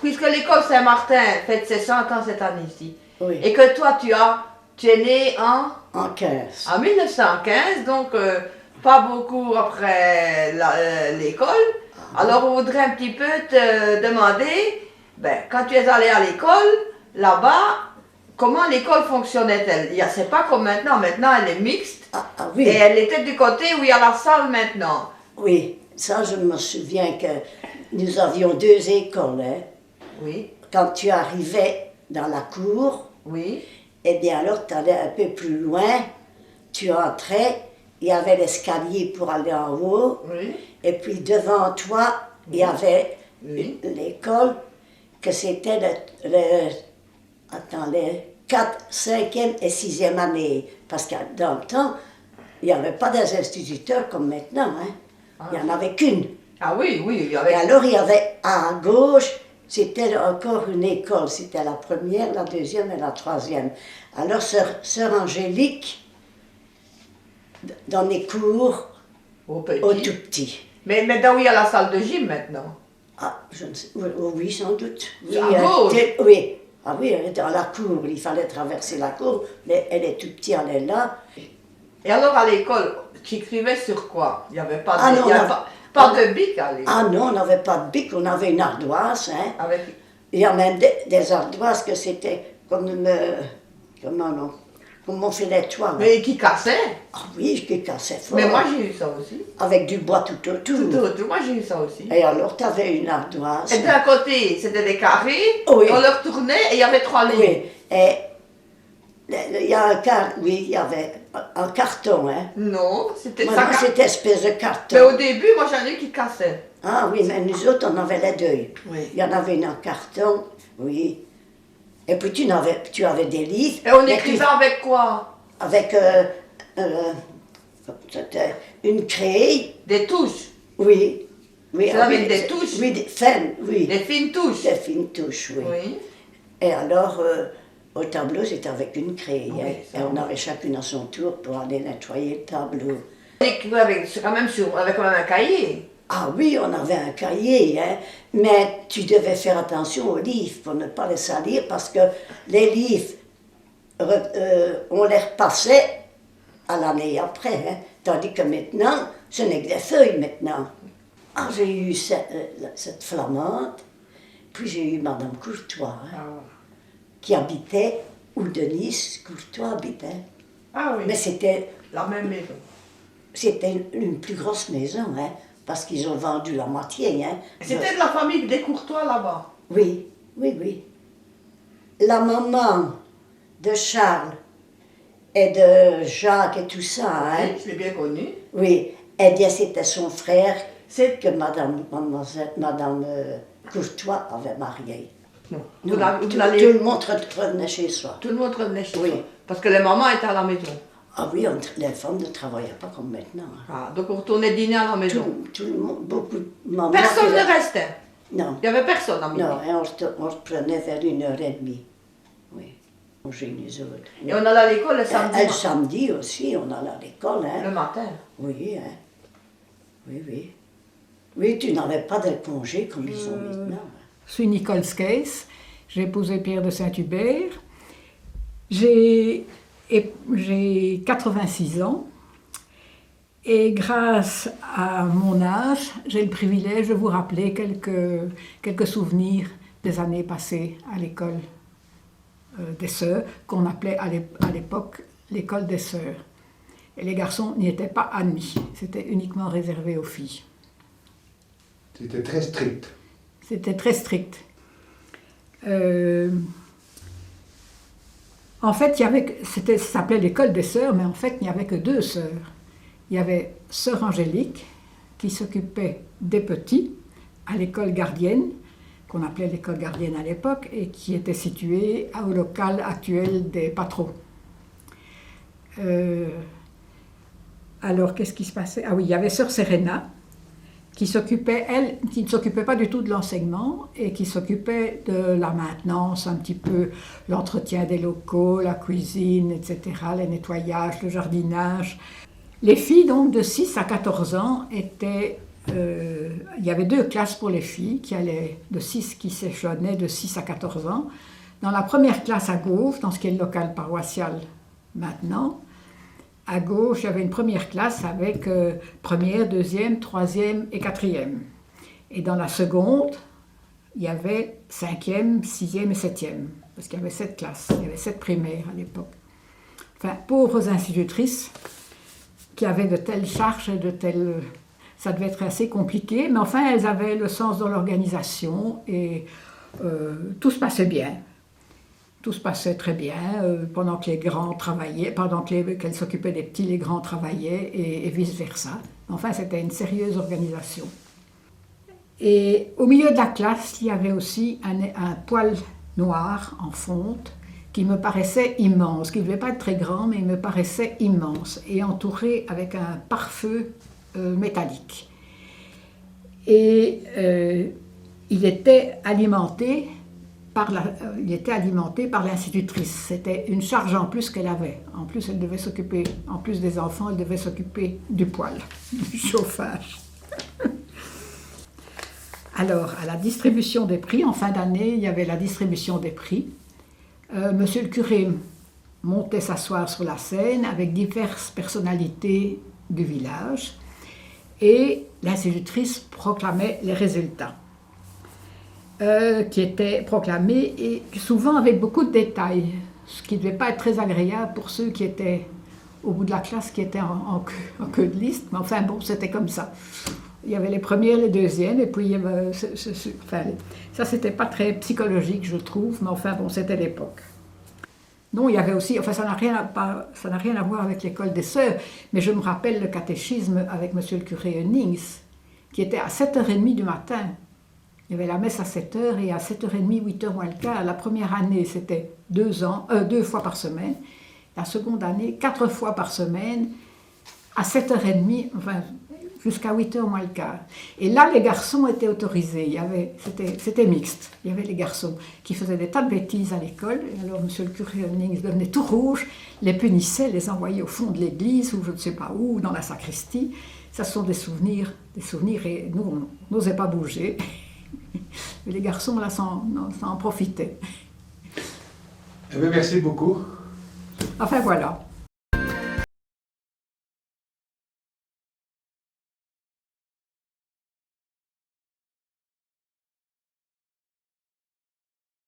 Puisque l'école Saint-Martin fête ses 100 ans cette année-ci, Oui. et que toi tu es né En 15. en 1915, donc pas beaucoup après l'école. Alors on voudrait un petit peu te demander, quand tu es allé à l'école, là-bas, comment l'école fonctionnait-elle? C'est pas comme maintenant, maintenant elle est mixte, Oui. et elle était du côté où il y a la salle maintenant. Oui, ça je me souviens que nous avions 2 écoles. Hein. Oui. Quand tu arrivais dans la cour, Oui. eh bien alors tu allais un peu plus loin, tu entrais, il y avait l'escalier pour aller en haut, Oui. et puis devant toi, il y avait l'école, que c'était les 4, 5e et 6e année. Parce que dans le temps, il n'y avait pas des instituteurs comme maintenant. Hein. Il n'y en avait qu'une. Ah oui, oui. Et alors il y avait à gauche, c'était encore une école. C'était la première, la deuxième et la troisième. Alors sœur Angélique donnait cours au tout petit. Mais maintenant, où il y a la salle de gym maintenant? Ah, je ne sais, oui, sans doute. Oui, À gauche? Oui. Ah oui, elle est dans la cour, il fallait traverser la cour, mais elle est tout petite, elle est là. Et alors à l'école, tu écrivais sur quoi? Il n'y avait pas Ah de, non, pas de bic à l'école. Ah non, on n'avait pas de bic, on avait une ardoise. Hein. Avec... Il y a même des ardoises que c'était comme on fait les toits. Mais qui cassait? Ah oui, qui cassait fort. Mais moi j'ai eu ça aussi. Avec du bois tout autour. Tout autour, moi j'ai eu ça aussi. Et alors tu avais une ardoise. Et d'un côté, c'était des carrés, Oui. et on le retournait et il y avait 3 lignes. Oui, et il y a il y avait un carton, hein. Non, c'était Moi, ça. c'était espèce de carton. Mais au début, moi j'en ai eu qui cassaient. Ah oui, mais nous autres, on avait les 2. Oui. Il y en avait une en carton, oui. Et puis tu avais des livres. Et on écrivait avec quoi? Avec c'était une craie. Des touches. Oui. Oui, C'est avec des touches? Oui, des fines, oui. Des fines touches. Des fines touches, oui. Oui. Et alors, au tableau, c'était avec une craie. Oui, hein. ça Et on va. avait chacune à son tour pour aller nettoyer le tableau. On écrivait avec quand même un cahier. Ah oui, on avait un cahier, hein, mais tu devais faire attention aux livres pour ne pas les salir parce que les livres, on les repassait à l'année après, hein, tandis que maintenant, ce n'est que des feuilles maintenant. Ah, j'ai eu cette flamande, puis j'ai eu Madame Courtois, hein, qui habitait où Denise Courtois habitait. Ah oui. Mais c'était La même maison. C'était une plus grosse maison, hein, parce qu'ils ont vendu la moitié. Hein. C'était de la famille des Courtois là-bas. Oui, oui, oui. La maman de Charles et de Jacques et tout ça, hein. Oui, je l'ai bien connu. Oui, eh bien c'était son frère que Madame Courtois avait marié. Non. Tout le monde revenait chez soi. Tout le monde revenait chez Oui. soi. Parce que les mamans étaient à la maison. Ah oui, les femmes ne travaillaient pas comme maintenant. Hein. Ah, donc on retournait dîner à la maison. Tout le monde, beaucoup de mamans... Personne ne restait. Non. Il n'y avait personne à midi. Non, et on reprenait vers 1h30. Oui, manger nous autres. Et on allait à l'école le samedi. Et le samedi aussi, on allait à l'école. Hein. Le matin. Oui, hein. Oui, oui. Oui, tu n'avais pas de congé comme ils ont maintenant. Je suis Nicole Skeis, j'ai épousé Pierre de Saint-Hubert. J'ai 86 ans et grâce à mon âge, j'ai le privilège de vous rappeler quelques souvenirs des années passées à l'école des sœurs, qu'on appelait à l'époque l'école des sœurs. Et les garçons n'y étaient pas admis, c'était uniquement réservé aux filles. C'était très strict. C'était très strict. En fait, ça s'appelait l'école des sœurs, mais en fait, il n'y avait que 2 sœurs. Il y avait sœur Angélique, qui s'occupait des petits à l'école gardienne, qu'on appelait l'école gardienne à l'époque, et qui était située au local actuel des Patros. Alors, qu'est-ce qui se passait? Ah oui, il y avait sœur Serena, qui s'occupait, elle, qui ne s'occupait pas du tout de l'enseignement et qui s'occupait de la maintenance, un petit peu l'entretien des locaux, la cuisine, etc., les nettoyages, le jardinage. Les filles, donc, de 6 à 14 ans étaient il y avait 2 classes pour les filles qui allaient qui s'échelonnaient de 6 à 14 ans. Dans la première classe à gauche, dans ce qui est le local paroissial maintenant, à gauche, il y avait une première classe avec première, deuxième, troisième et quatrième. Et dans la seconde, il y avait 5e, 6e et 7e, parce qu'il y avait 7 classes, il y avait 7 primaires à l'époque. Enfin, pauvres institutrices qui avaient de telles charges et de telles... Ça devait être assez compliqué, mais enfin, elles avaient le sens de l'organisation et tout se passait bien. Tout se passait très bien pendant que les grands travaillaient, pendant qu'elles s'occupaient des petits, les grands travaillaient et vice-versa. Enfin, c'était une sérieuse organisation. Et au milieu de la classe, il y avait aussi un poêle noir en fonte qui me paraissait immense, qui ne devait pas être très grand, mais il me paraissait immense, et entouré avec un pare-feu métallique. Et il était alimenté par l'institutrice. C'était une charge en plus qu'elle avait. En plus, elle devait s'occuper, en plus des enfants, elle devait s'occuper du poêle, du chauffage. Alors, à la distribution des prix, en fin d'année, il y avait la distribution des prix. Monsieur le curé montait s'asseoir sur la scène avec diverses personnalités du village et l'institutrice proclamait les résultats qui étaient proclamés et souvent avec beaucoup de détails, ce qui ne devait pas être très agréable pour ceux qui étaient au bout de la classe, qui étaient en queue de liste, mais enfin bon, c'était comme ça. Il y avait les premières, les deuxièmes, et puis enfin, ça c'était pas très psychologique, je trouve, mais enfin bon, c'était l'époque. Non, il y avait aussi, enfin ça n'a rien à voir avec l'école des sœurs, mais je me rappelle le catéchisme avec monsieur le curé Nings, qui était à 7h30 du matin. Il y avait la messe à 7h et à 7h30, 8h moins le quart. La première année, c'était 2 fois par semaine. La seconde année, 4 fois par semaine, à 7h30, enfin jusqu'à 8h moins le quart. Et là, les garçons étaient autorisés. C'était mixte. Il y avait les garçons qui faisaient des tas de bêtises à l'école. Et alors, monsieur le curé Nings devenait tout rouge, les punissait, les envoyait au fond de l'église, ou je ne sais pas où, dans la sacristie. Ça, ce sont des souvenirs, et nous, on n'osait pas bouger. Mais les garçons, là, ça en profitaient. Eh bien, merci beaucoup. Enfin, voilà.